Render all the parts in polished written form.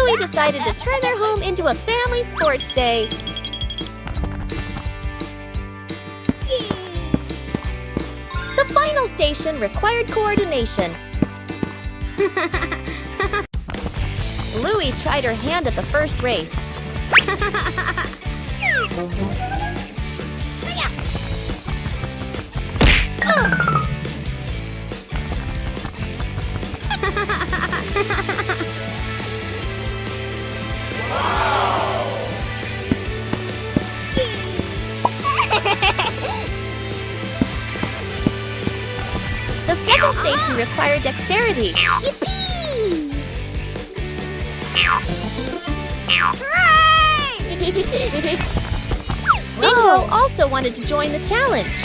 Bluey decided to turn their home into a family sports day. The final station required coordination. Bluey tried her hand at the first race. The second station required dexterity. Yippee! Bingo also wanted to join the challenge.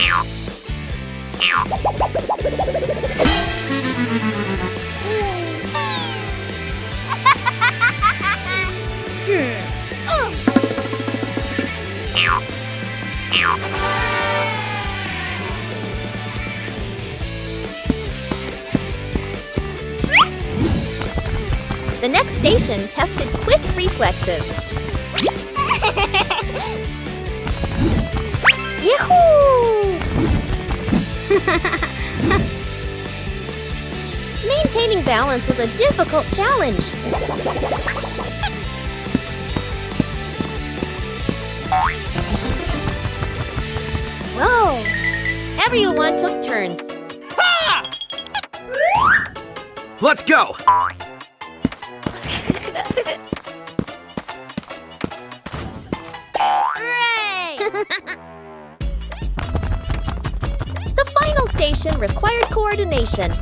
The next station tested quick reflexes. Yahoo! Maintaining balance was a difficult challenge. Whoa! Everyone took turns. Ha! Let's go! The final station required coordination.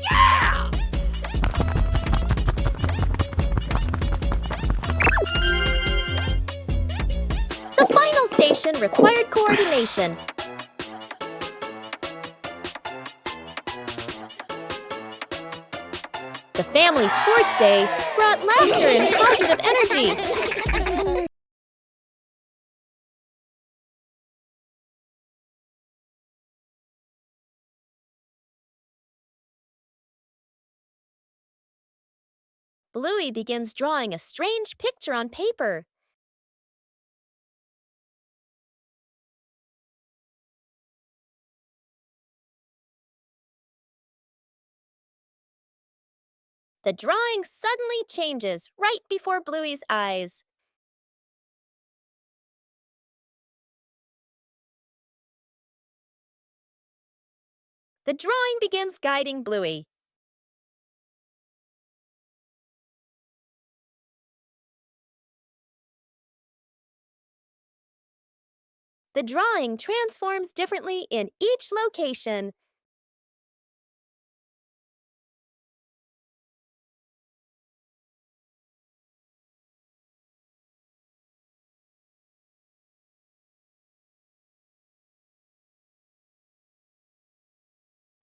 Yeah! The final station required coordination. The family sports day brought laughter and positive energy. Bluey begins drawing a strange picture on paper. The drawing suddenly changes right before Bluey's eyes. The drawing begins guiding Bluey. The drawing transforms differently in each location.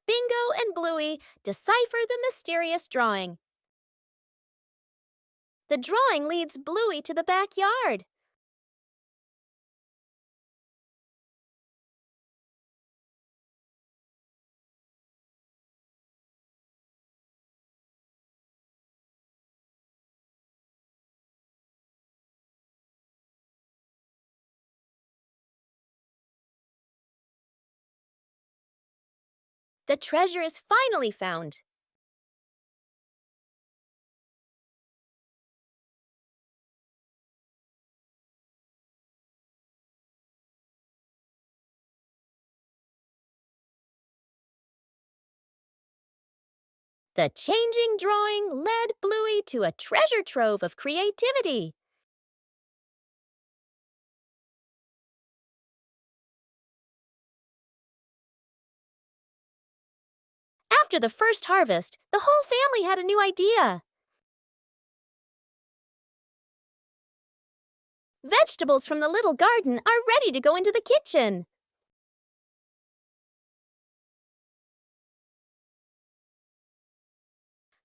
Bingo and Bluey decipher the mysterious drawing. The drawing leads Bluey to the backyard. The treasure is finally found. The changing drawing led Bluey to a treasure trove of creativity. After the first harvest, the whole family had a new idea. Vegetables from the little garden are ready to go into the kitchen.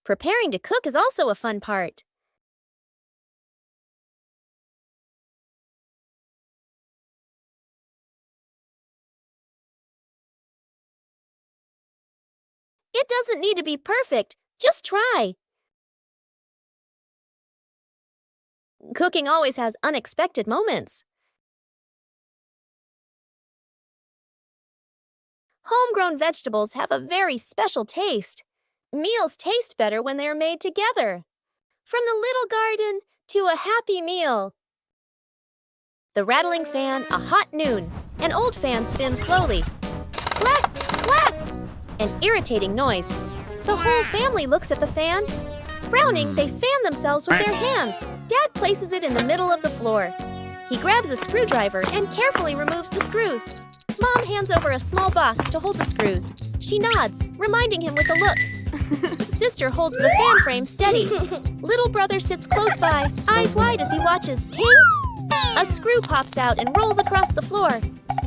Preparing to cook is also a fun part. It doesn't need to be perfect, just try. Cooking always has unexpected moments. Homegrown vegetables have a very special taste. Meals taste better when they are made together. From the little garden to a happy meal. The rattling fan, a hot noon. An old fan spins slowly. Clack, clack! An irritating noise. The whole family looks at the fan. Frowning, they fan themselves with their hands. Dad places it in the middle of the floor. He grabs a screwdriver and carefully removes the screws. Mom hands over a small box to hold the screws. She nods, reminding him with a look. Sister holds the fan frame steady. Little brother sits close by, eyes wide as he watches. Ting! A screw pops out and rolls across the floor.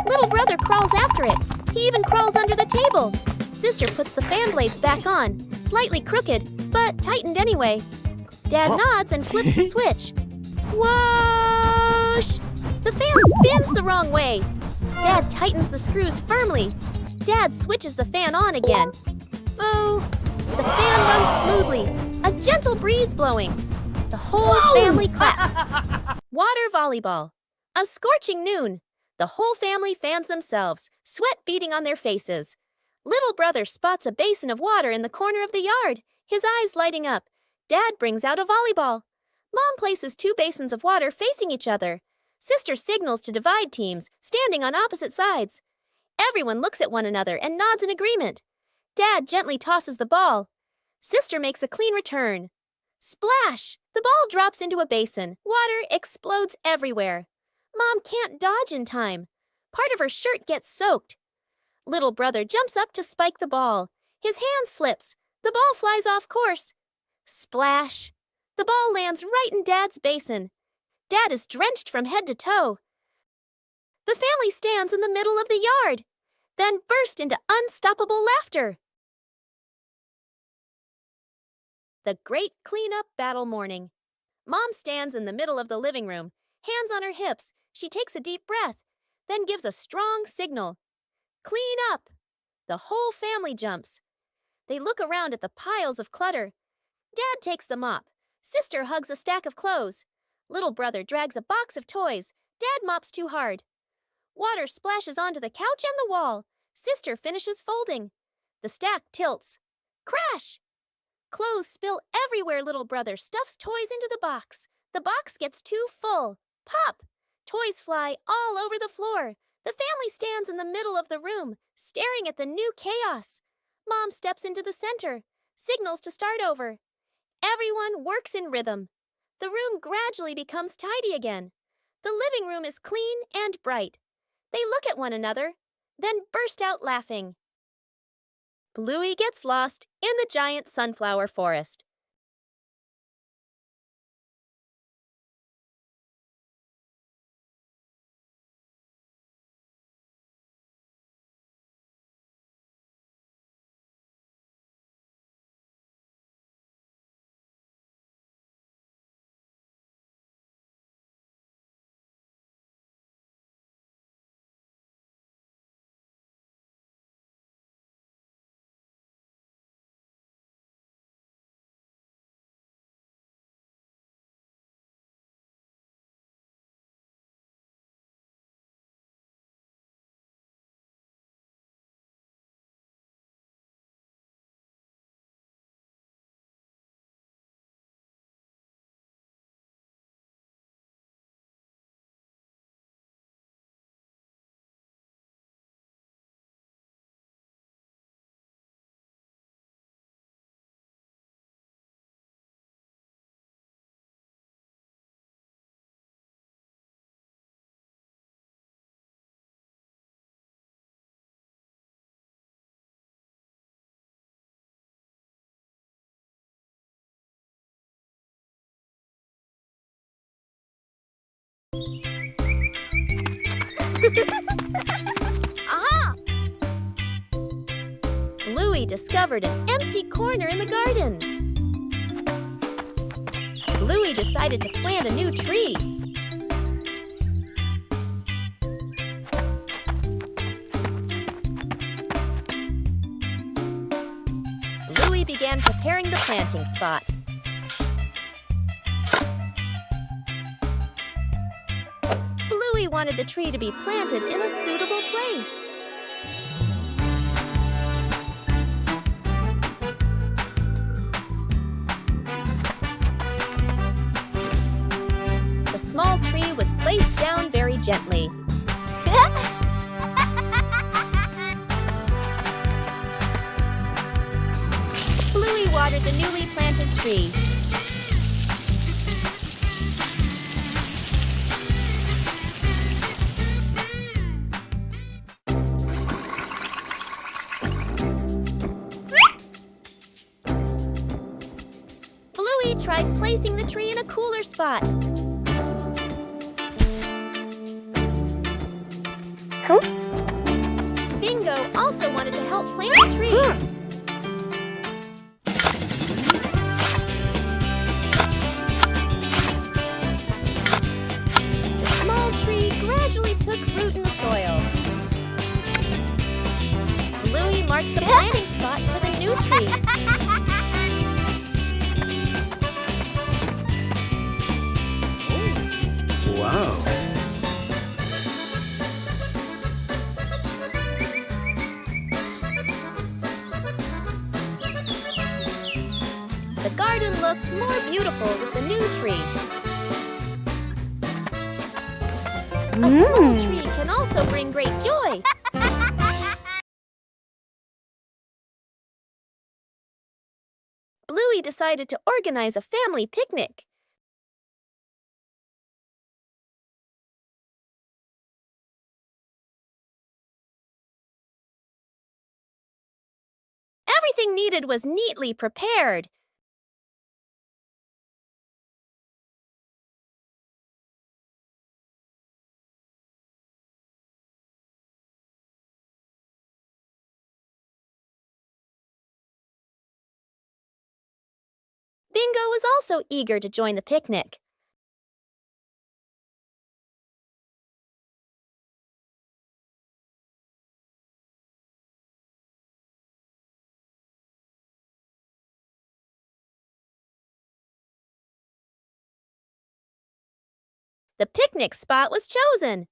Little brother crawls after it. He even crawls under the table. Sister puts the fan blades back on, slightly crooked, but tightened anyway. Dad nods and flips the switch. Whoosh! The fan spins the wrong way. Dad tightens the screws firmly. Dad switches the fan on again. Boo! The fan runs smoothly, a gentle breeze blowing. The whole family claps. Water volleyball. A scorching noon. The whole family fans themselves, sweat beading on their faces. Little brother spots a basin of water in the corner of the yard, his eyes lighting up. Dad brings out a volleyball. Mom places 2 basins of water facing each other. Sister signals to divide teams, standing on opposite sides. Everyone looks at one another and nods in agreement. Dad gently tosses the ball. Sister makes a clean return. Splash! The ball drops into a basin. Water explodes everywhere. Mom can't dodge in time. Part of her shirt gets soaked. Little brother jumps up to spike the ball. His hand slips. The ball flies off course. Splash! The ball lands right in Dad's basin. Dad is drenched from head to toe. The family stands in the middle of the yard, then burst into unstoppable laughter. The great cleanup battle morning. Mom stands in the middle of the living room, hands on her hips. She takes a deep breath, then gives a strong signal. Clean up! The whole family jumps. They look around at the piles of clutter. Dad takes the mop. Sister hugs a stack of clothes. Little brother drags a box of toys. Dad mops too hard. Water splashes onto the couch and the wall. Sister finishes folding. The stack tilts. Crash! Clothes spill everywhere. Little brother stuffs toys into the box. The box gets too full. Pop! Toys fly all over the floor. The family stands in the middle of the room, staring at the new chaos. Mom steps into the center, signals to start over. Everyone works in rhythm. The room gradually becomes tidy again. The living room is clean and bright. They look at one another, then burst out laughing. Bluey gets lost in the giant sunflower forest. Aha! Bluey discovered an empty corner in the garden. Bluey decided to plant a new tree. Bluey began preparing the planting spot. Bluey wanted the tree to be planted in a suitable place. The small tree was placed down very gently. Bluey watered the newly planted tree. Bluey tried placing the tree in a cooler spot. Bingo also wanted to help plant the tree. The small tree gradually took root in the soil. Bluey marked the planting spot for the new tree. Wow. The garden looked more beautiful with the new tree. A small tree can also bring great joy. Bluey decided to organize a family picnic. Everything needed was neatly prepared. Bingo was also eager to join the picnic. The picnic spot was chosen.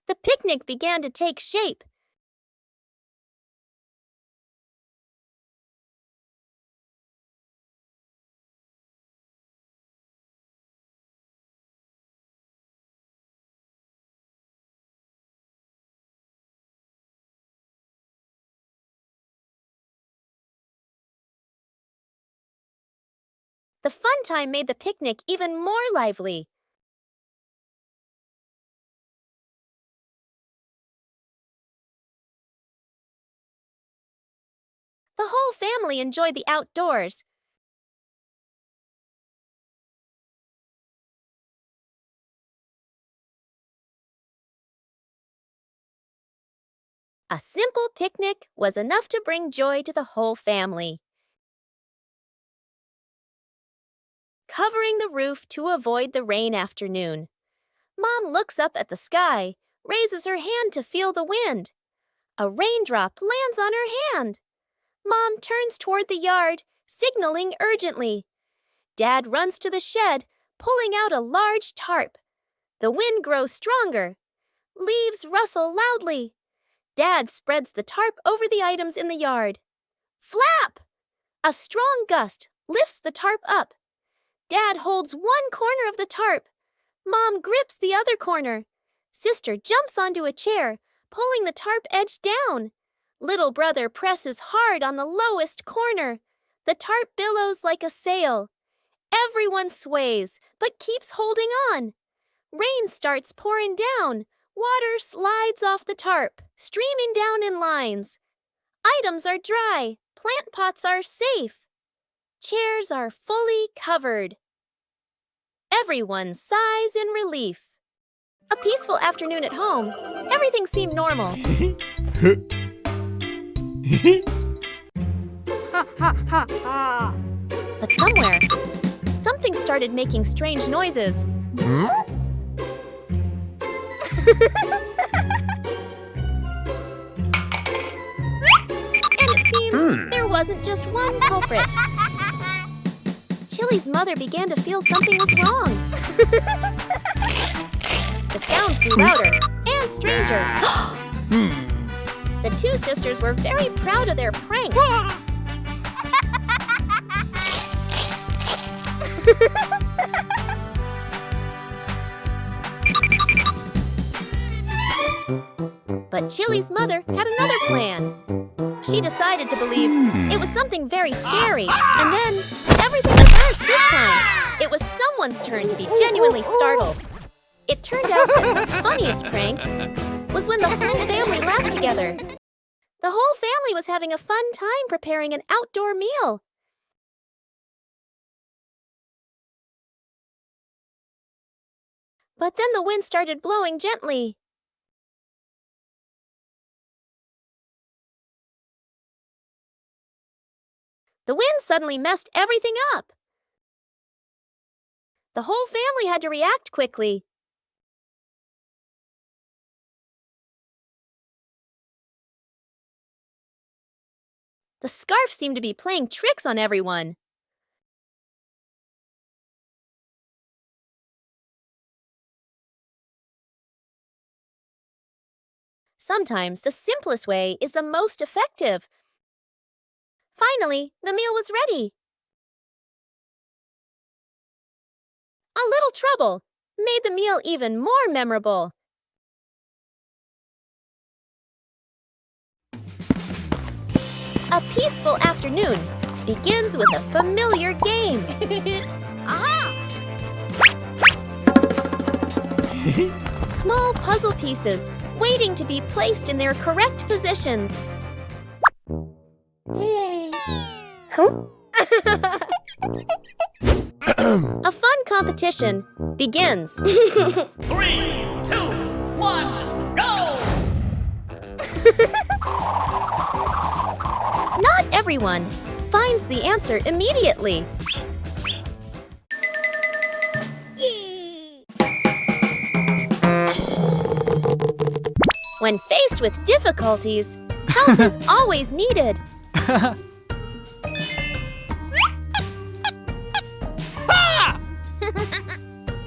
The picnic began to take shape. The fun time made the picnic even more lively. The whole family enjoyed the outdoors. A simple picnic was enough to bring joy to the whole family. Covering the roof to avoid the rain afternoon. Mom looks up at the sky, raises her hand to feel the wind. A raindrop lands on her hand. Mom turns toward the yard, signaling urgently. Dad runs to the shed, pulling out a large tarp. The wind grows stronger. Leaves rustle loudly. Dad spreads the tarp over the items in the yard. Flap! A strong gust lifts the tarp up. Dad holds one corner of the tarp. Mom grips the other corner. Sister jumps onto a chair, pulling the tarp edge down. Little brother presses hard on the lowest corner. The tarp billows like a sail. Everyone sways, but keeps holding on. Rain starts pouring down. Water slides off the tarp, streaming down in lines. Items are dry. Plant pots are safe. Chairs are fully covered. Everyone sighs in relief. A peaceful afternoon at home. Everything seemed normal. But somewhere, something started making strange noises. And it seemed there wasn't just one culprit. Chili's mother began to feel something was wrong. The sounds grew louder and stranger. The two sisters were very proud of their prank. But Chili's mother had another plan. She decided to believe it was something very scary, and then everything reversed this time. It was someone's turn to be genuinely startled. It turned out that the funniest prank was when the whole family laughed together. The whole family was having a fun time preparing an outdoor meal. But then the wind started blowing gently. The wind suddenly messed everything up. The whole family had to react quickly. The scarf seemed to be playing tricks on everyone. Sometimes the simplest way is the most effective. Finally, the meal was ready. A little trouble made the meal even more memorable. A peaceful afternoon begins with a familiar game. Small puzzle pieces waiting to be placed in their correct positions. A fun competition begins. 3, 2, 1, go! Not everyone finds the answer immediately. When faced with difficulties, help is always needed.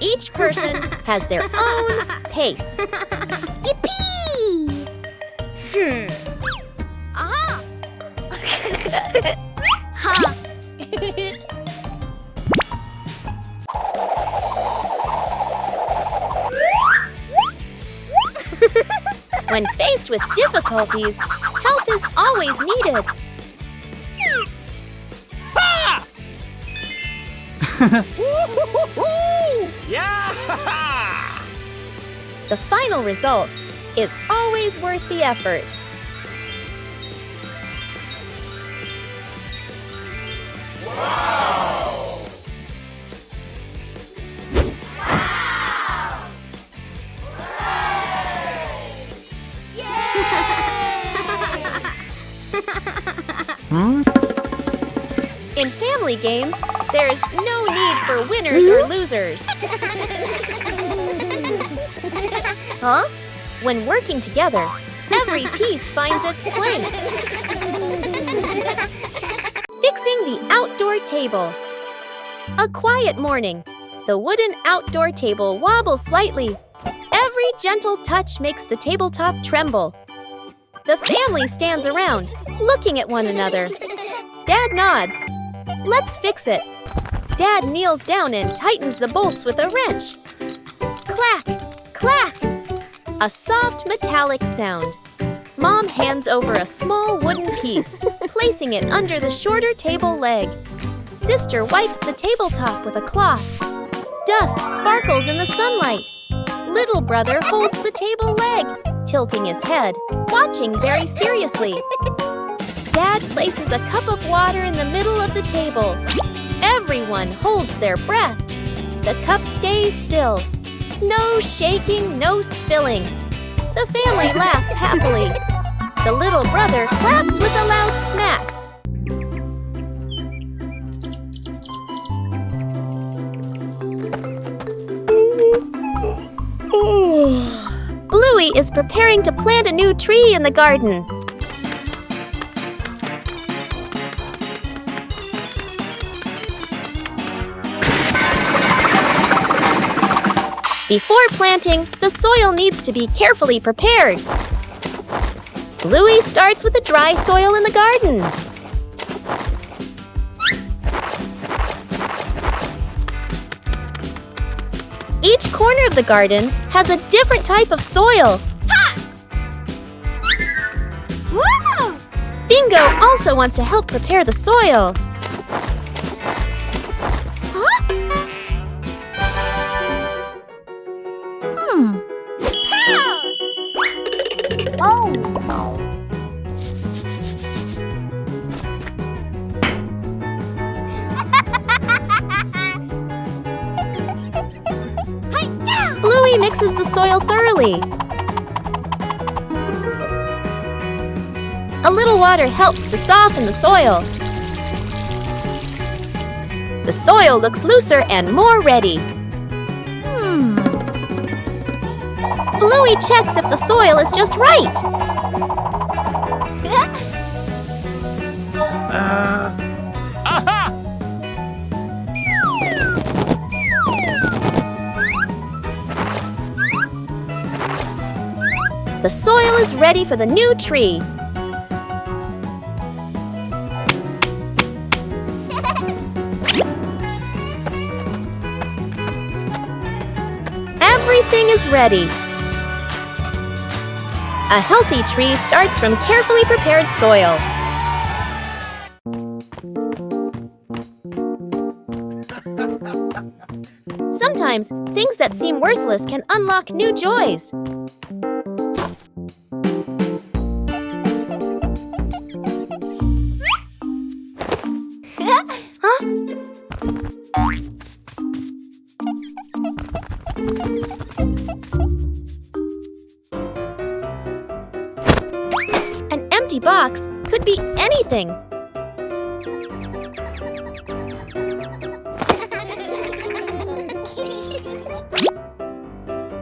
Each person has their own pace. Yippee! When faced with difficulties, help is always needed. Yeah! The final result is always worth the effort. In family games, there's no need for winners or losers. Huh? When working together, every piece finds its place. Fixing the outdoor table. A quiet morning. The wooden outdoor table wobbles slightly. Every gentle touch makes the tabletop tremble. The family stands around, looking at one another. Dad nods. Let's fix it. Dad kneels down and tightens the bolts with a wrench. Clack, clack. A soft metallic sound. Mom hands over a small wooden piece, placing it under the shorter table leg. Sister wipes the tabletop with a cloth. Dust sparkles in the sunlight. Little brother holds the table leg, tilting his head, watching very seriously. Dad places a cup of water in the middle of the table. Everyone holds their breath. The cup stays still. No shaking, no spilling. The family laughs happily. The little brother claps with a loud smack. Bluey is preparing to plant a new tree in the garden. Before planting, the soil needs to be carefully prepared. Bluey starts with the dry soil in the garden. Each corner of the garden has a different type of soil. Woo! Bingo also wants to help prepare the soil. Oh! Bluey mixes the soil thoroughly. A little water helps to soften the soil. The soil looks looser and more ready. Bluey checks if the soil is just right. Aha! The soil is ready for the new tree. Everything is ready. A healthy tree starts from carefully prepared soil. Sometimes, things that seem worthless can unlock new joys. An empty box could be anything.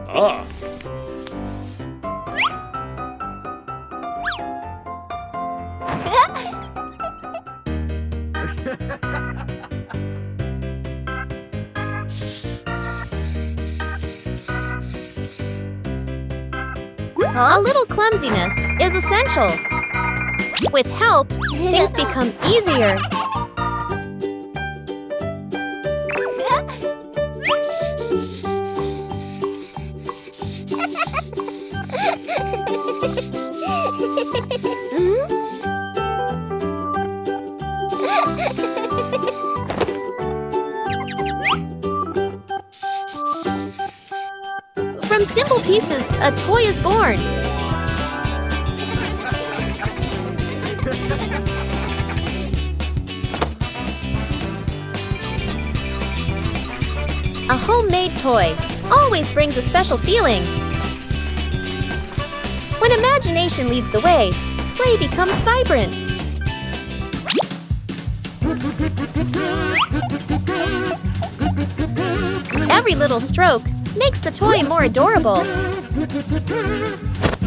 Ah. A little clumsiness is essential. With help, things become easier. From simple pieces, a toy is born. A homemade toy always brings a special feeling. When imagination leads the way, play becomes vibrant. Every little stroke makes the toy more adorable.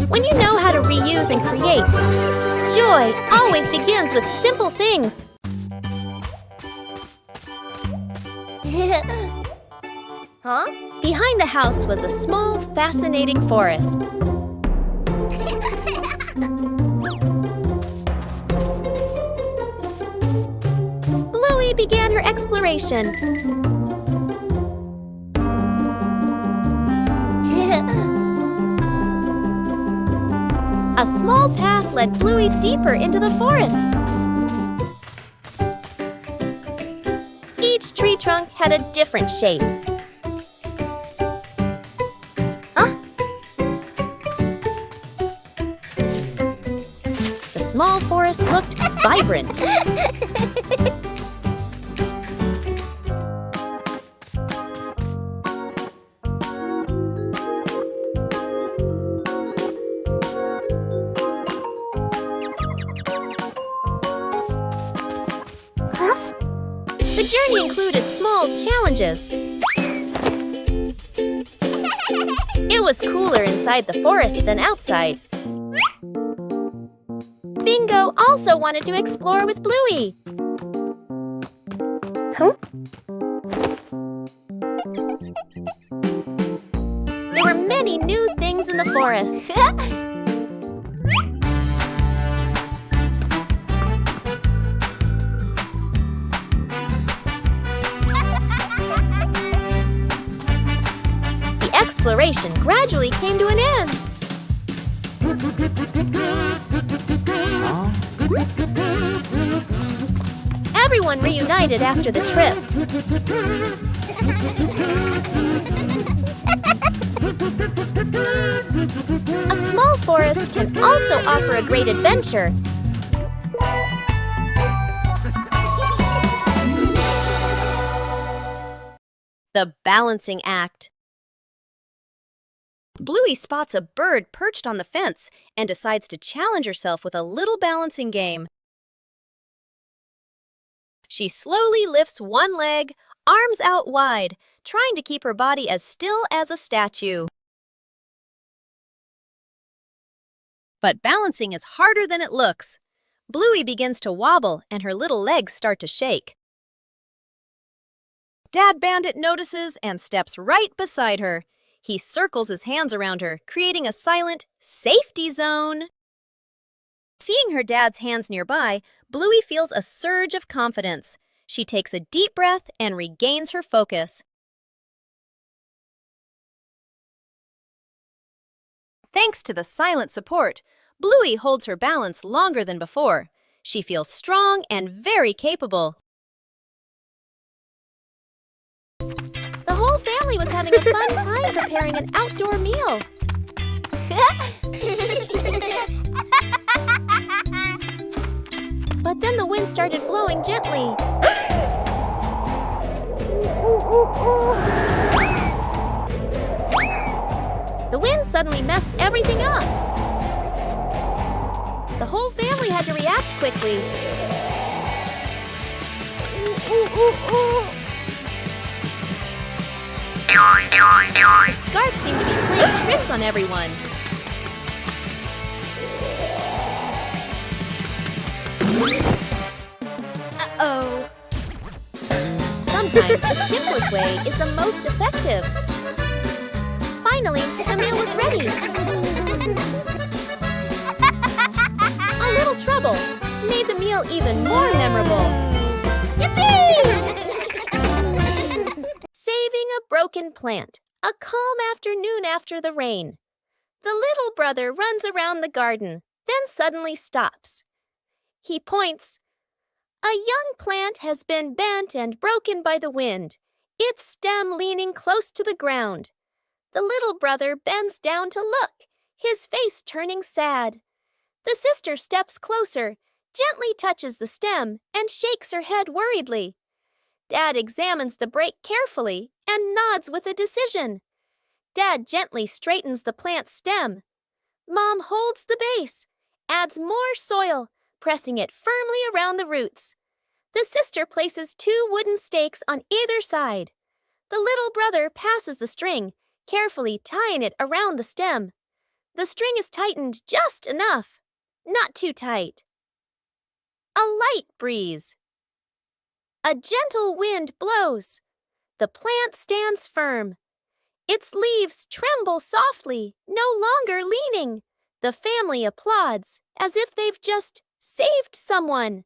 When you know how to reuse and create, joy always begins with simple things. Huh? Behind the house was a small, fascinating forest. Bluey began her exploration. A small path led Bluey deeper into the forest. Each tree trunk had a different shape. The small forest looked vibrant. The journey included small challenges. It was cooler inside the forest than outside. Bingo also wanted to explore with Bluey. many new things in the forest. The exploration gradually came to an end. Everyone reunited after the trip. A small forest can also offer a great adventure. The balancing act. Bluey spots a bird perched on the fence and decides to challenge herself with a little balancing game. She slowly lifts one leg, arms out wide, trying to keep her body as still as a statue. But balancing is harder than it looks. Bluey begins to wobble and her little legs start to shake. Dad Bandit notices and steps right beside her. He circles his hands around her, creating a silent safety zone. Seeing her dad's hands nearby, Bluey feels a surge of confidence. She takes a deep breath and regains her focus. Thanks to the silent support, Bluey holds her balance longer than before. She feels strong and very capable. The whole family was having a fun time preparing an outdoor meal. But then the wind started blowing gently. The wind suddenly messed everything up. The whole family had to react quickly. The scarf seemed to be playing tricks on everyone. Uh-oh. Sometimes the simplest way is the most effective. Finally, the meal was ready. A little trouble made the meal even more memorable. Yippee! Saving a broken plant. A calm afternoon after the rain. The little brother runs around the garden, then suddenly stops. He points. A young plant has been bent and broken by the wind, its stem leaning close to the ground. The little brother bends down to look, his face turning sad. The sister steps closer, gently touches the stem, and shakes her head worriedly. Dad examines the break carefully and nods with a decision. Dad gently straightens the plant's stem. Mom holds the base, adds more soil, pressing it firmly around the roots. The sister places 2 wooden stakes on either side. The little brother passes the string, carefully tying it around the stem. The string is tightened just enough, not too tight. A light breeze. A gentle wind blows. The plant stands firm. Its leaves tremble softly, no longer leaning. The family applauds as if they've just saved someone.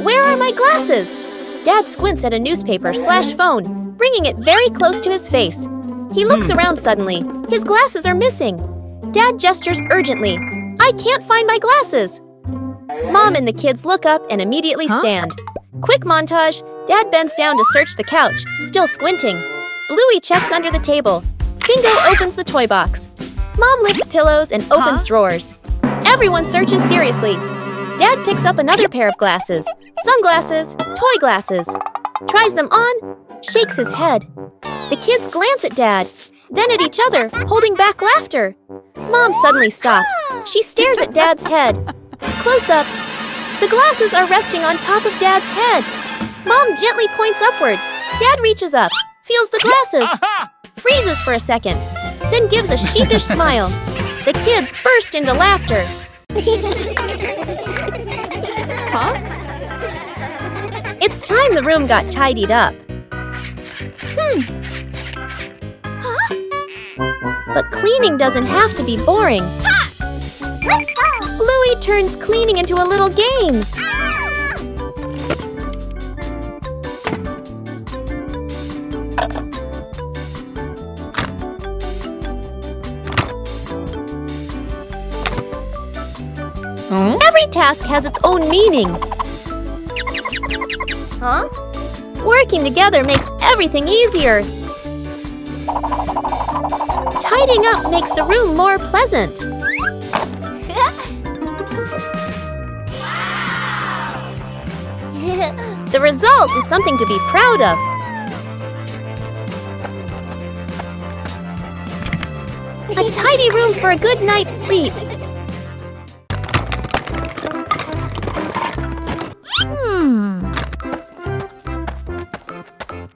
Where are my glasses? Dad squints at a newspaper/phone, bringing it very close to his face. He looks around suddenly. His glasses are missing. Dad gestures urgently. I can't find my glasses. Mom and the kids look up and immediately stand. Quick montage. Dad bends down to search the couch, still squinting. Bluey checks under the table. Bingo opens the toy box. Mom lifts pillows and opens drawers. Everyone searches seriously. Dad picks up another pair of glasses. Sunglasses, toy glasses. Tries them on, shakes his head. The kids glance at Dad, then at each other, holding back laughter. Mom suddenly stops. She stares at Dad's head. Close up. The glasses are resting on top of Dad's head. Mom gently points upward. Dad reaches up, feels the glasses, freezes for a second, then gives a sheepish smile. The kids burst into laughter. It's time the room got tidied up. But cleaning doesn't have to be boring. Let's go. Bluey turns cleaning into a little game. Every task has its own meaning. Huh? Working together makes everything easier. Tidying up makes the room more pleasant. The result is something to be proud of. A tidy room for a good night's sleep.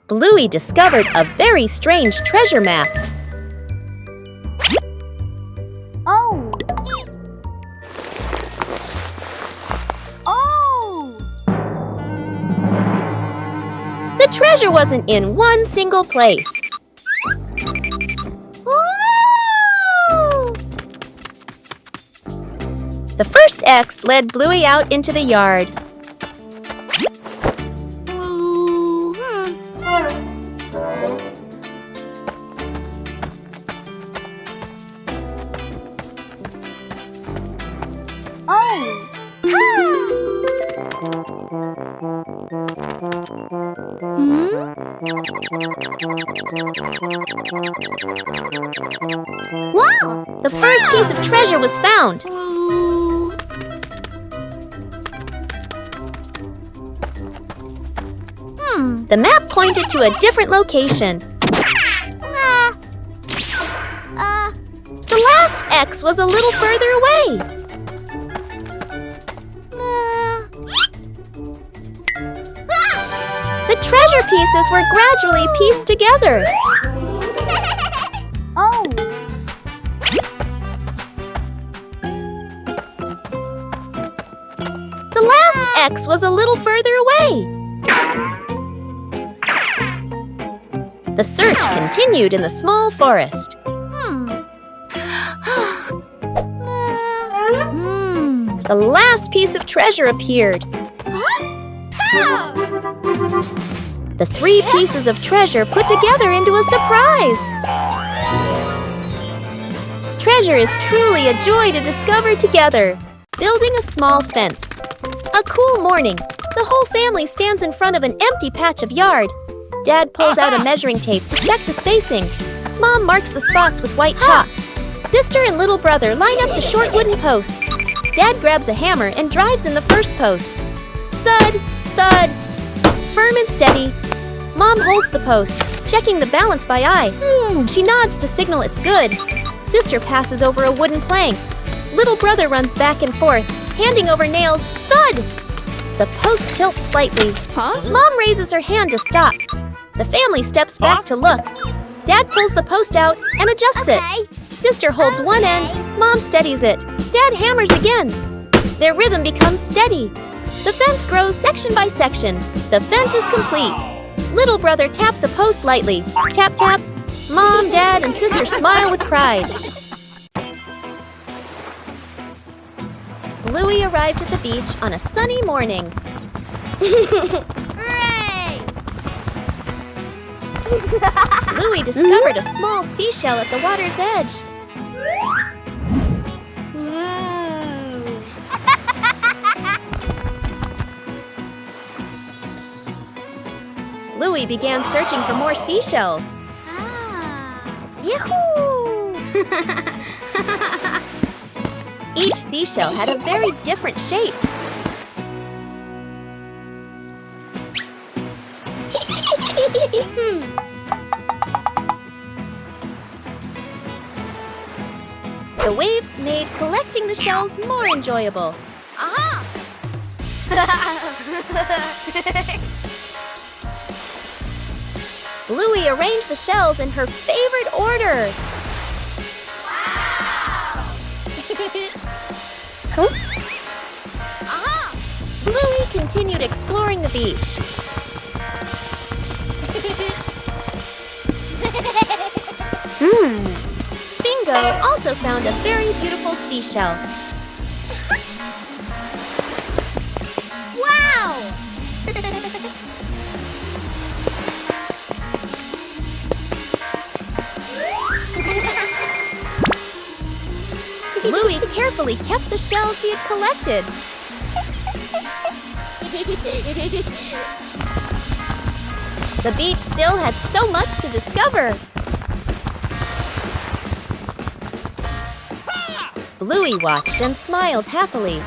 Bluey discovered a very strange treasure map. Oh. Oh. The treasure wasn't in one single place. Woo! The first X led Bluey out into the yard. Wow! The first piece of treasure was found. The map pointed to a different location. The last X was a little further away. The treasure pieces were gradually pieced together. Oh. The last X was a little further away. The search continued in the small forest. The last piece of treasure appeared. The three pieces of treasure put together into a surprise. Treasure is truly a joy to discover together. Building a small fence. A cool morning. The whole family stands in front of an empty patch of yard. Dad pulls out a measuring tape to check the spacing. Mom marks the spots with white chalk. Sister and little brother line up the short wooden posts. Dad grabs a hammer and drives in the first post. Thud, thud. Firm and steady. Mom holds the post, checking the balance by eye. She nods to signal it's good. Sister passes over a wooden plank. Little brother runs back and forth, handing over nails. Thud! The post tilts slightly. Mom raises her hand to stop. The family steps back to look. Dad pulls the post out and adjusts it. Sister holds one end. Mom steadies it. Dad hammers again. Their rhythm becomes steady. The fence grows section by section. The fence is complete. Little brother taps a post lightly. Tap, tap. Mom, Dad, and Sister smile with pride. Bluey arrived at the beach on a sunny morning. Hooray! Bluey discovered a small seashell at the water's edge. Whoa. Bluey began searching for more seashells. Yahoo! Each seashell had a very different shape. The waves made collecting the shells more enjoyable. Aha! Bluey arranged the shells in her favorite order. Aha! Bluey continued exploring the beach. Bingo also found a very beautiful seashell. Wow! Bluey carefully kept the shells she had collected. The beach still had so much to discover. Bluey watched and smiled happily.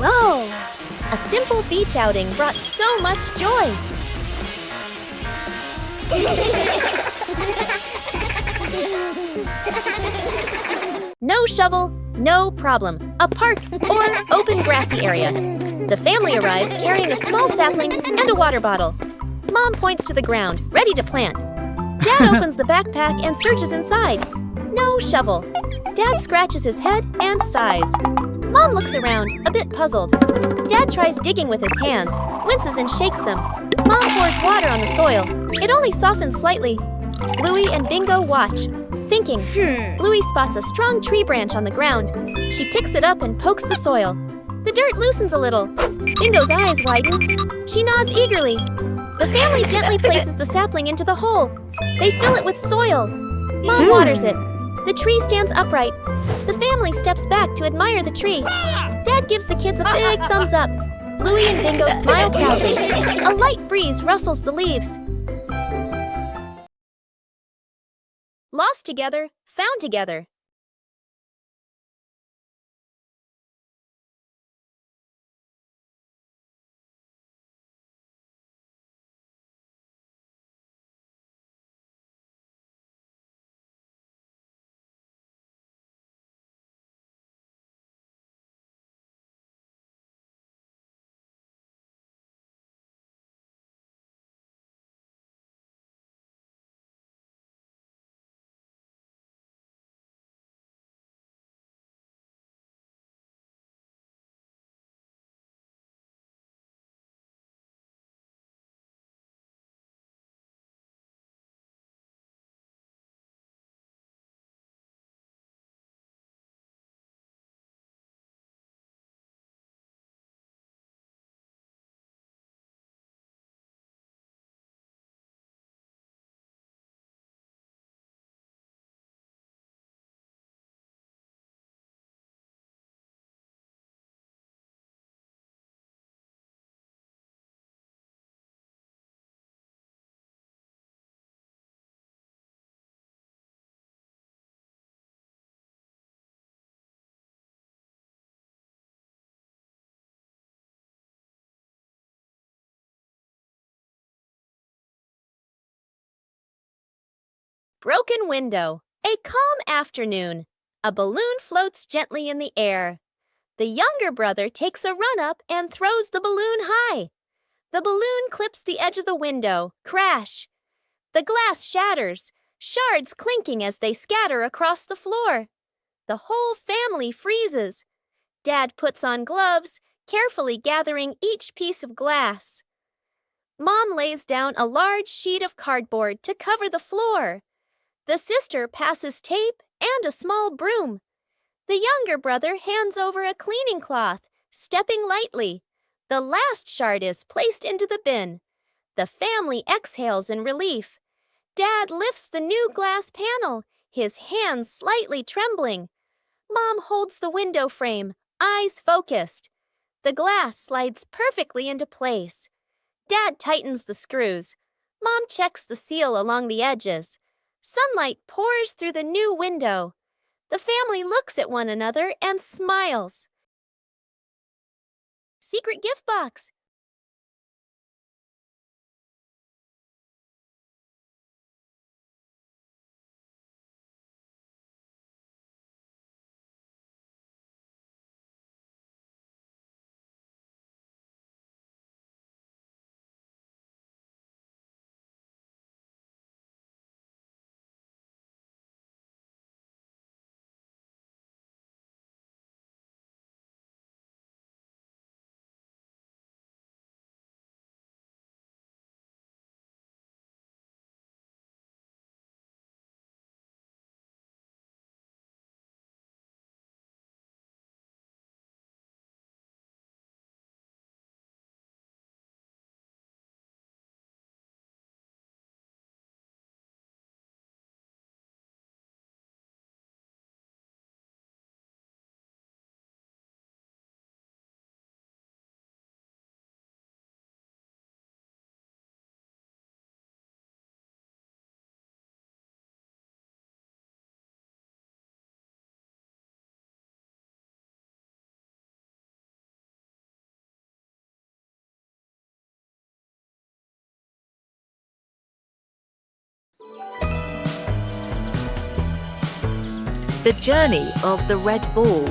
Whoa! A simple beach outing brought so much joy. No shovel, no problem. A park or open grassy area. The family arrives carrying a small sapling and a water bottle. Mom points to the ground, ready to plant. Dad opens the backpack and searches inside. No shovel. Dad scratches his head and sighs. Mom looks around, a bit puzzled. Dad tries digging with his hands, winces and shakes them. Mom pours water on the soil. It only softens slightly. Bluey and Bingo watch, thinking. Bluey spots a strong tree branch on the ground. She picks it up and pokes the soil. The dirt loosens a little. Bingo's eyes widen. She nods eagerly. The family gently places the sapling into the hole. They fill it with soil. Mom waters it. The tree stands upright. The family steps back to admire the tree. Dad gives the kids a big thumbs up. Bluey and Bingo smile proudly. A light breeze rustles the leaves. Lost together, found together. Broken window. A calm afternoon. A balloon floats gently in the air. The younger brother takes a run up and throws the balloon high. The balloon clips the edge of the window. Crash! The glass shatters, shards clinking as they scatter across the floor. The whole family freezes. Dad puts on gloves, carefully gathering each piece of glass. Mom lays down a large sheet of cardboard to cover the floor. The sister passes tape and a small broom. The younger brother hands over a cleaning cloth, stepping lightly. The last shard is placed into the bin. The family exhales in relief. Dad lifts the new glass panel, his hands slightly trembling. Mom holds the window frame, eyes focused. The glass slides perfectly into place. Dad tightens the screws. Mom checks the seal along the edges. Sunlight pours through the new window. The family looks at one another and smiles. Secret gift box. The Journey of the Red Ball.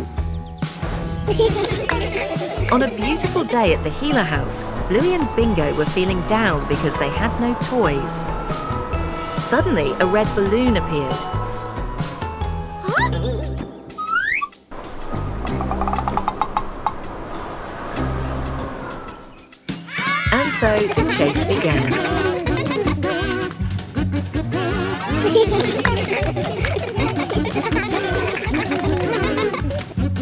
On a beautiful day at the Healer House, Bluey and Bingo were feeling down because they had no toys. Suddenly, a red balloon appeared. And so the chase began.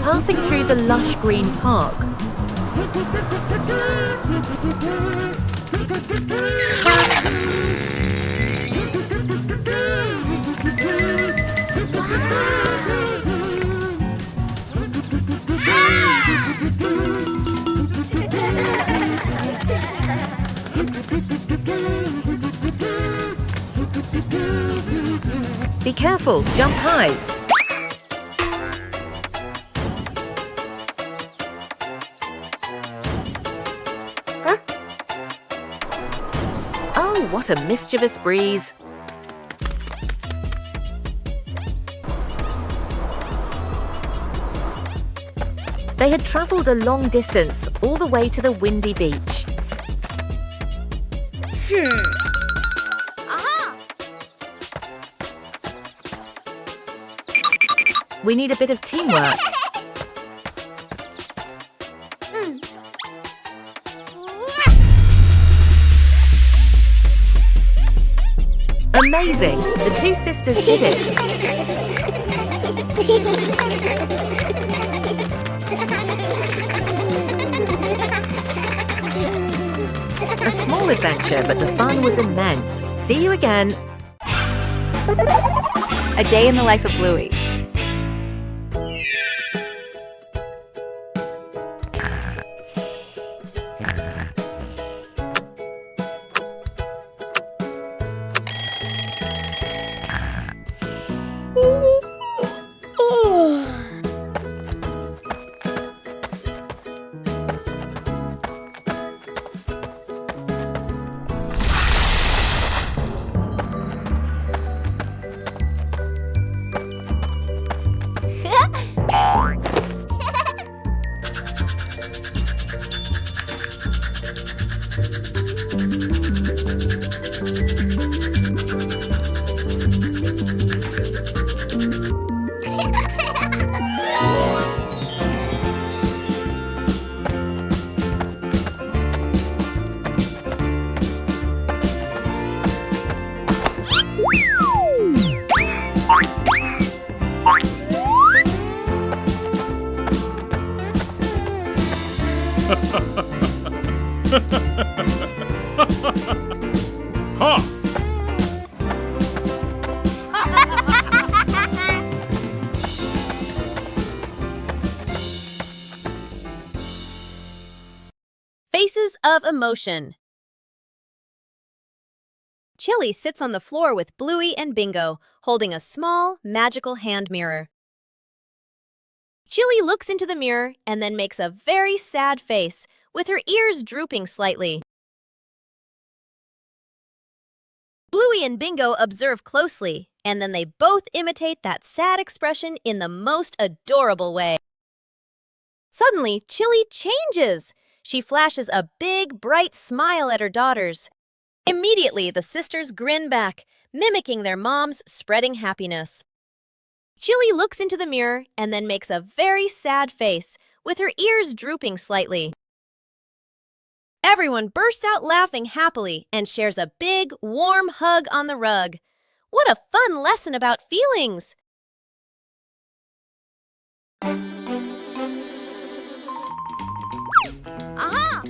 Passing through the lush green park. Be careful, jump high. Oh, what a mischievous breeze. They had travelled a long distance, all the way to the windy beach. We need a bit of teamwork. Amazing! The two sisters did it. A small adventure, but the fun was immense. See you again. A day in the life of Bluey. Faces of emotion. Chili sits on the floor with Bluey and Bingo, holding a small, magical hand mirror. Chili looks into the mirror and then makes a very sad face, with her ears drooping slightly. Bluey and Bingo observe closely, and then they both imitate that sad expression in the most adorable way. Suddenly, Chili changes. She flashes a big, bright smile at her daughters. Immediately, the sisters grin back, mimicking their mom's spreading happiness. Chili looks into the mirror and then makes a very sad face, with her ears drooping slightly. Everyone bursts out laughing happily and shares a big, warm hug on the rug. What a fun lesson about feelings! Aha!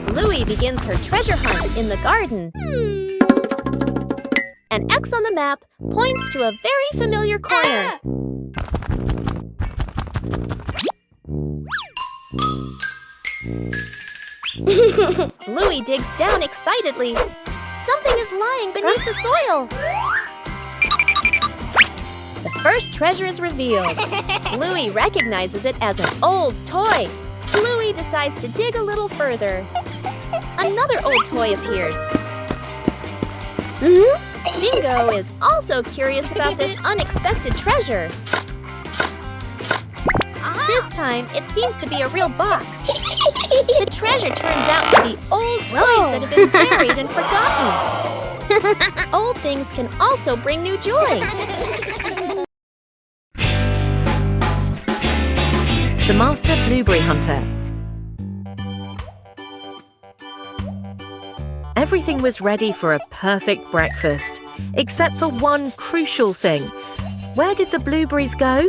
Bluey begins her treasure hunt in the garden. An X on the map points to a very familiar corner. Bluey digs down excitedly. Something is lying beneath the soil. The first treasure is revealed. Bluey recognizes it as an old toy. Bluey decides to dig a little further. another old toy appears. Bingo is also curious about this unexpected treasure. This time, it seems to be a real box. The treasure turns out to be old toys that have been buried and forgotten. Old things can also bring new joy. The Master Blueberry Hunter. Everything was ready for a perfect breakfast, except for one crucial thing. Where did the blueberries go?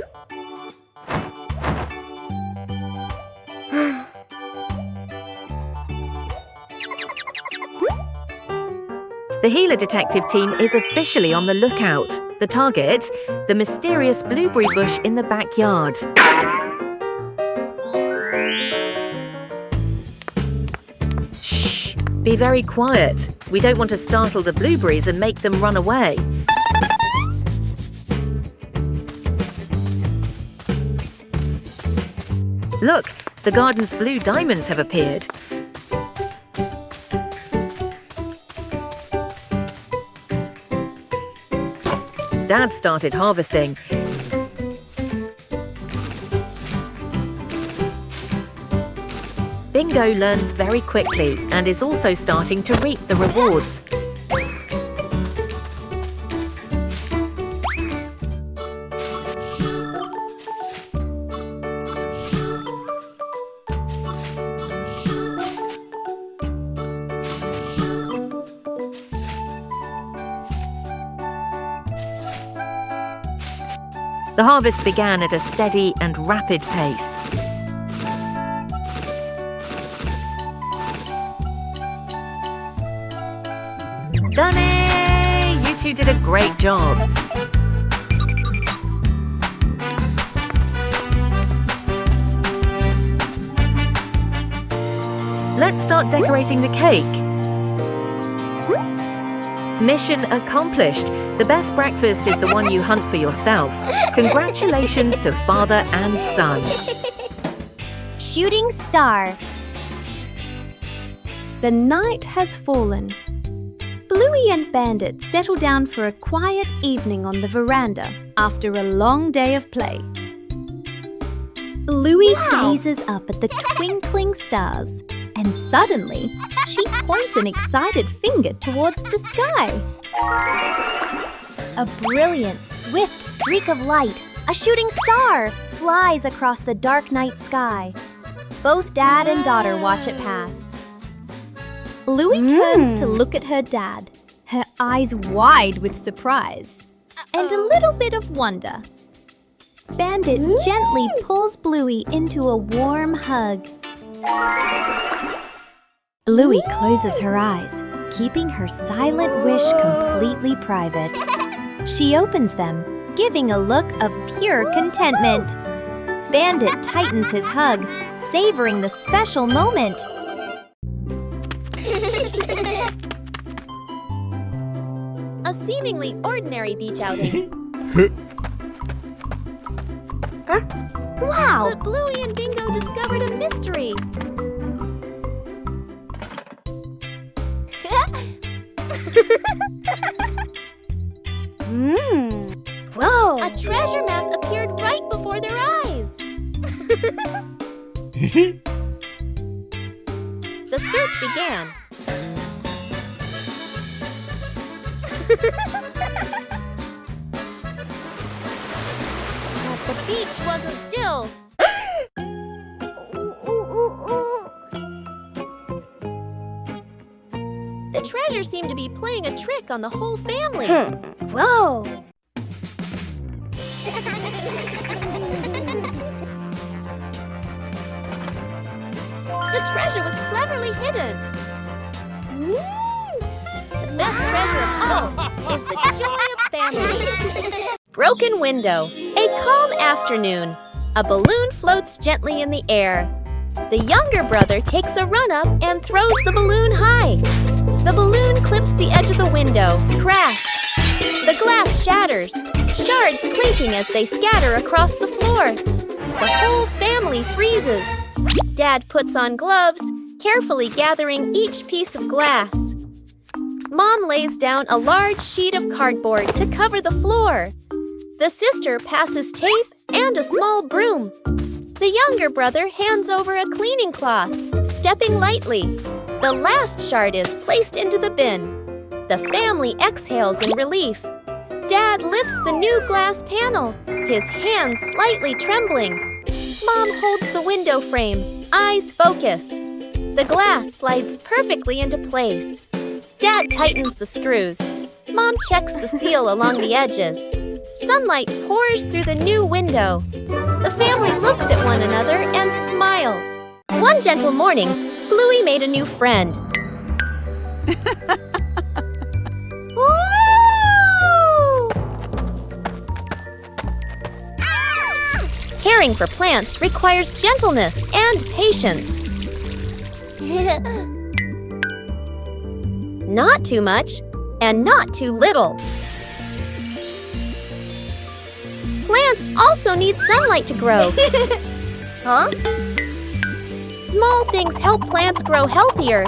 The Healer Detective team is officially on the lookout. The target, the mysterious blueberry bush in the backyard. Shh! Be very quiet. We don't want to startle the blueberries and make them run away. Look, the garden's blue diamonds have appeared. Dad started harvesting. Bingo learns very quickly and is also starting to reap the rewards. The harvest began at a steady and rapid pace. Done it! You two did a great job. Let's start decorating the cake. Mission accomplished. The best breakfast is the one you hunt for yourself. Congratulations to father and son. Shooting star. The night has fallen. Bluey and Bandit settle down for a quiet evening on the veranda after a long day of play. Bluey gazes up at the twinkling stars, and suddenly she points an excited finger towards the sky. A brilliant, swift streak of light, a shooting star, flies across the dark night sky. Both dad and daughter watch it pass. Bluey turns to look at her dad, her eyes wide with surprise and a little bit of wonder. Bandit gently pulls Bluey into a warm hug. Bluey closes her eyes, keeping her silent wish completely private. She opens them, giving a look of pure contentment. Bandit tightens his hug, savoring the special moment. A seemingly ordinary beach outing. Wow! But Bluey and Bingo discovered a mystery. Whoa! A treasure map appeared right before their eyes. The search began. But the beach wasn't still. The treasure seemed to be playing a trick on the whole family. Whoa! The treasure was cleverly hidden. The best treasure of all is the joy of family. Broken window. A calm afternoon. A balloon floats gently in the air. The younger brother takes a run up and throws the balloon high. The balloon clips the edge of the window. Crash! The glass shatters, shards clinking as they scatter across the floor. The whole family freezes. Dad puts on gloves, carefully gathering each piece of glass. Mom lays down a large sheet of cardboard to cover the floor. The sister passes tape and a small broom. The younger brother hands over a cleaning cloth, stepping lightly. The last shard is placed into the bin. The family exhales in relief. Dad lifts the new glass panel, his hands slightly trembling. Mom holds the window frame, eyes focused. The glass slides perfectly into place. Dad tightens the screws. Mom checks the seal along the edges. Sunlight pours through the new window. The family looks at one another and smiles. One gentle morning, Bluey made a new friend. Caring for plants requires gentleness and patience. Not too much and not too little. Plants also need sunlight to grow. Huh? Small things help plants grow healthier.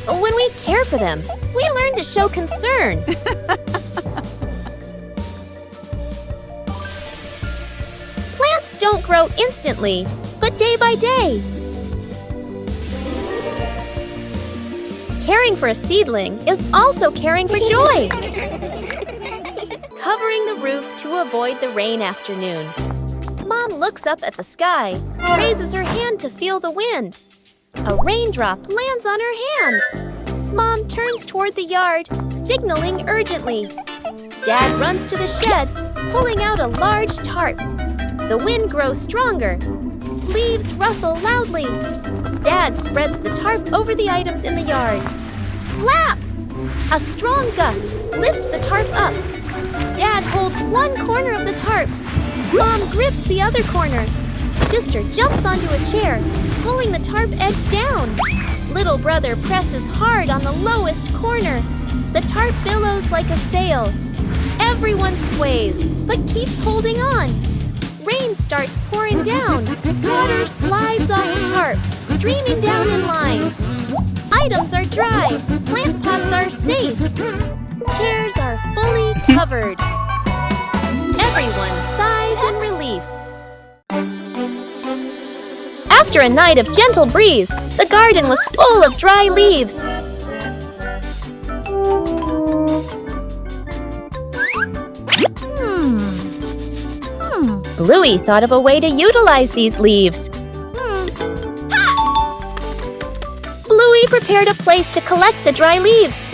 When we care for them, we learn to show concern. Plants don't grow instantly, but day by day. Caring for a seedling is also caring for joy. Covering the roof to avoid the rain afternoon. Mom looks up at the sky, raises her hand to feel the wind. A raindrop lands on her hand. Mom turns toward the yard, signaling urgently. Dad runs to the shed, pulling out a large tarp. The wind grows stronger. Leaves rustle loudly. Dad spreads the tarp over the items in the yard. Flap! A strong gust lifts the tarp up. Dad holds one corner of the tarp. Mom grips the other corner. Sister jumps onto a chair, pulling the tarp edge down. Little brother presses hard on the lowest corner. The tarp billows like a sail. Everyone sways, but keeps holding on. Rain starts pouring down. Water slides off the tarp, streaming down in lines. Items are dry. Plant pots are safe. Chairs are fully covered. Everyone sighs in relief. After a night of gentle breeze, the garden was full of dry leaves. Bluey thought of a way to utilize these leaves. Bluey prepared a place to collect the dry leaves.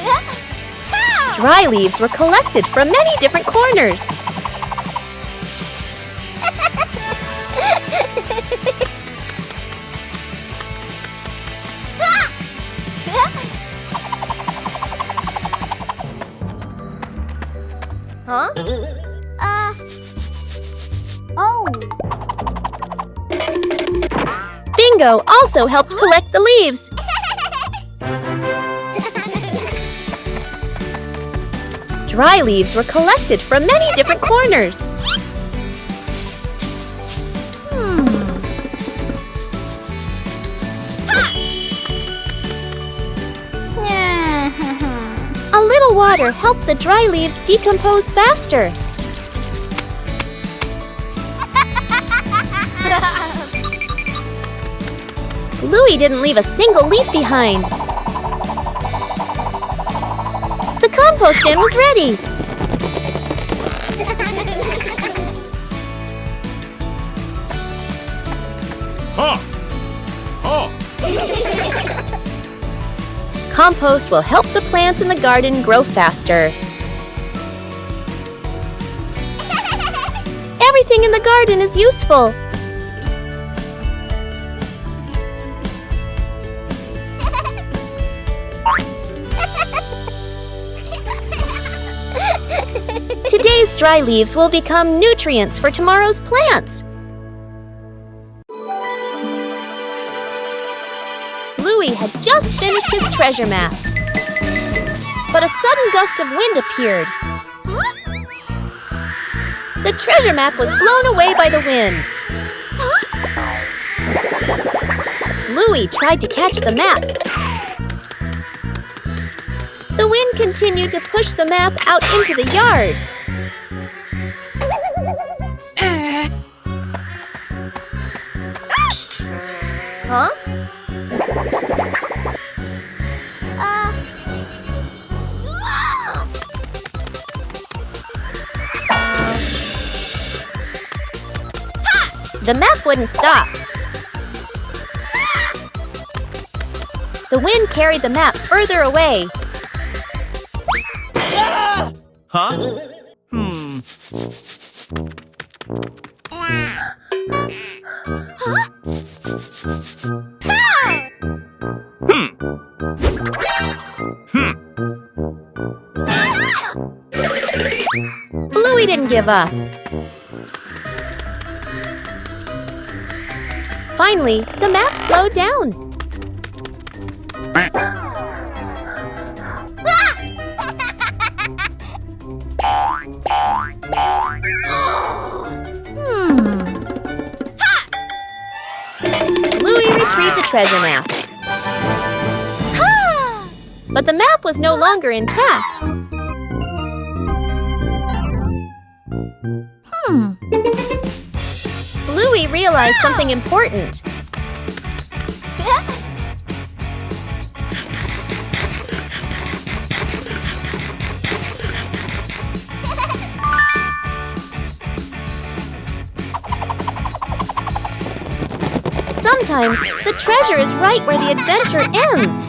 Dry leaves were collected from many different corners. Huh? Oh. Bingo also helped collect the leaves. Dry leaves were collected from many different corners. A little water helped the dry leaves decompose faster. Bluey didn't leave a single leaf behind. The compost bin was ready. Compost will help the plants in the garden grow faster. Everything in the garden is useful. Today's dry leaves will become nutrients for tomorrow's plants. Bluey had just finished his treasure map. But a sudden gust of wind appeared. The treasure map was blown away by the wind. Bluey tried to catch the map. The wind continued to push the map out into the yard. Huh? The map wouldn't stop. The wind carried the map further away. Huh? Bluey didn't give up. Finally, the map slowed down. Bluey retrieved the treasure map. But the map was no longer intact. Bluey realized something important. Sometimes the treasure is right where the adventure ends.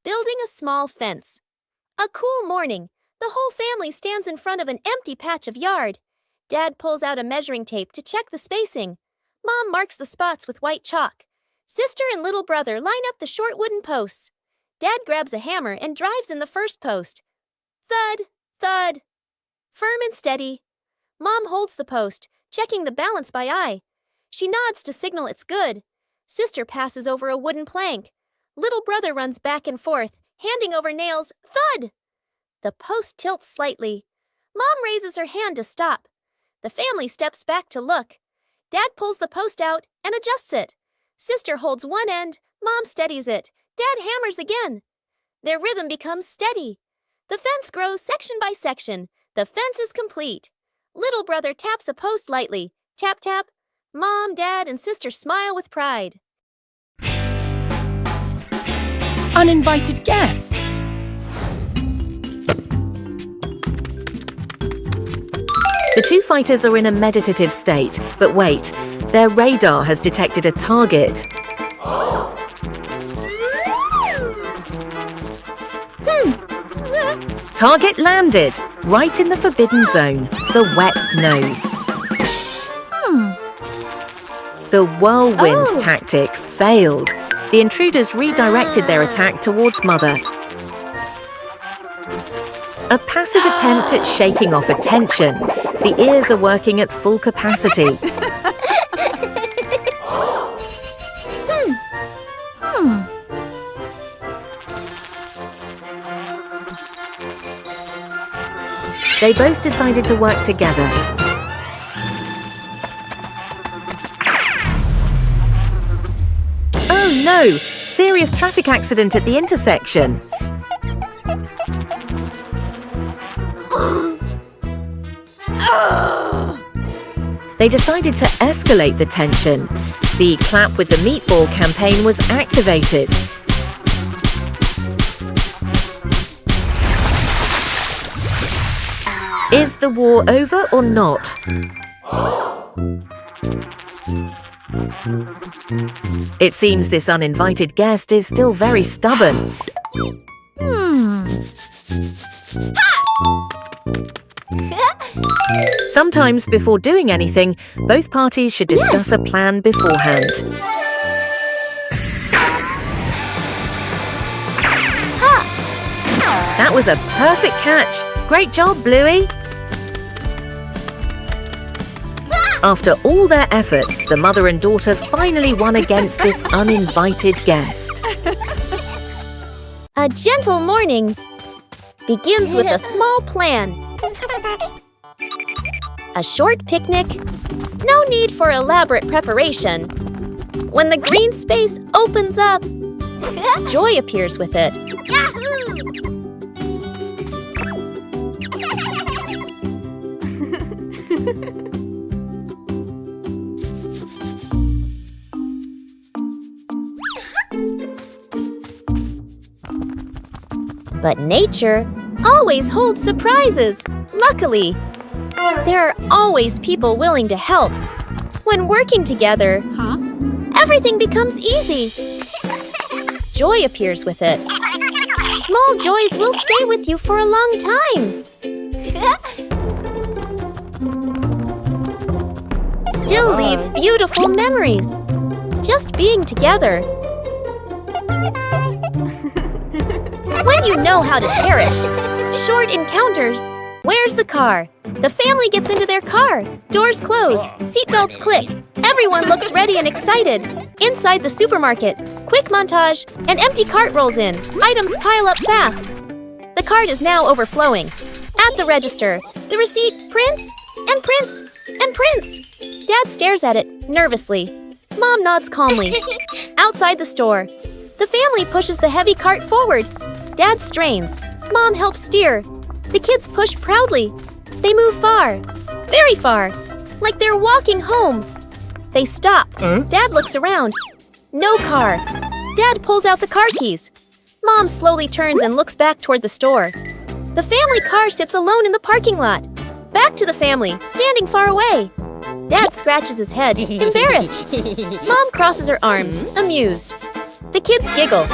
Building a small fence. A cool morning, the whole family stands in front of an empty patch of yard. Dad pulls out a measuring tape to check the spacing. Mom marks the spots with white chalk. Sister and little brother line up the short wooden posts. Dad grabs a hammer and drives in the first post. Thud, thud. Firm and steady. Mom holds the post, checking the balance by eye. She nods to signal it's good. Sister passes over a wooden plank. Little brother runs back and forth, handing over nails. Thud! The post tilts slightly. Mom raises her hand to stop. The family steps back to look. Dad pulls the post out and adjusts it. Sister holds one end. Mom steadies it. Dad hammers again. Their rhythm becomes steady. The fence grows section by section. The fence is complete. Little brother taps a post lightly. Tap, tap. Mom, Dad, and Sister smile with pride. Uninvited guest. The two fighters are in a meditative state, but wait, their radar has detected a target. Target landed, right in the forbidden zone, the wet nose. The whirlwind tactic failed. The intruders redirected their attack towards Mother. A passive attempt at shaking off attention. The ears are working at full capacity. They both decided to work together. Oh no! Serious traffic accident at the intersection. They decided to escalate the tension. The Clap with the Meatball campaign was activated. Is the war over or not? It seems this uninvited guest is still very stubborn. Sometimes, before doing anything, both parties should discuss a plan beforehand. That was a perfect catch. Great job, Bluey. After all their efforts, the mother and daughter finally won against this uninvited guest. A gentle morning begins with a small plan. A short picnic? No need for elaborate preparation. When the green space opens up, joy appears with it. But nature always holds surprises, luckily. There are always people willing to help. When working together, everything becomes easy. Joy appears with it. Small joys will stay with you for a long time. Still leave beautiful memories. Just being together. When you know how to cherish short encounters. Where's the car? The family gets into their car. Doors close. Seatbelts click. Everyone looks ready and excited. Inside the supermarket, quick montage. An empty cart rolls in. Items pile up fast. The cart is now overflowing. At the register, the receipt prints and prints and prints. Dad stares at it nervously. Mom nods calmly. Outside the store, the family pushes the heavy cart forward. Dad strains. Mom helps steer. The kids push proudly. They move far, very far, like they're walking home. They stop. Dad looks around. No car. Dad pulls out the car keys. Mom slowly turns and looks back toward the store. The family car sits alone in the parking lot. Back to the family, standing far away. Dad scratches his head, embarrassed. Mom crosses her arms, amused. The kids giggle.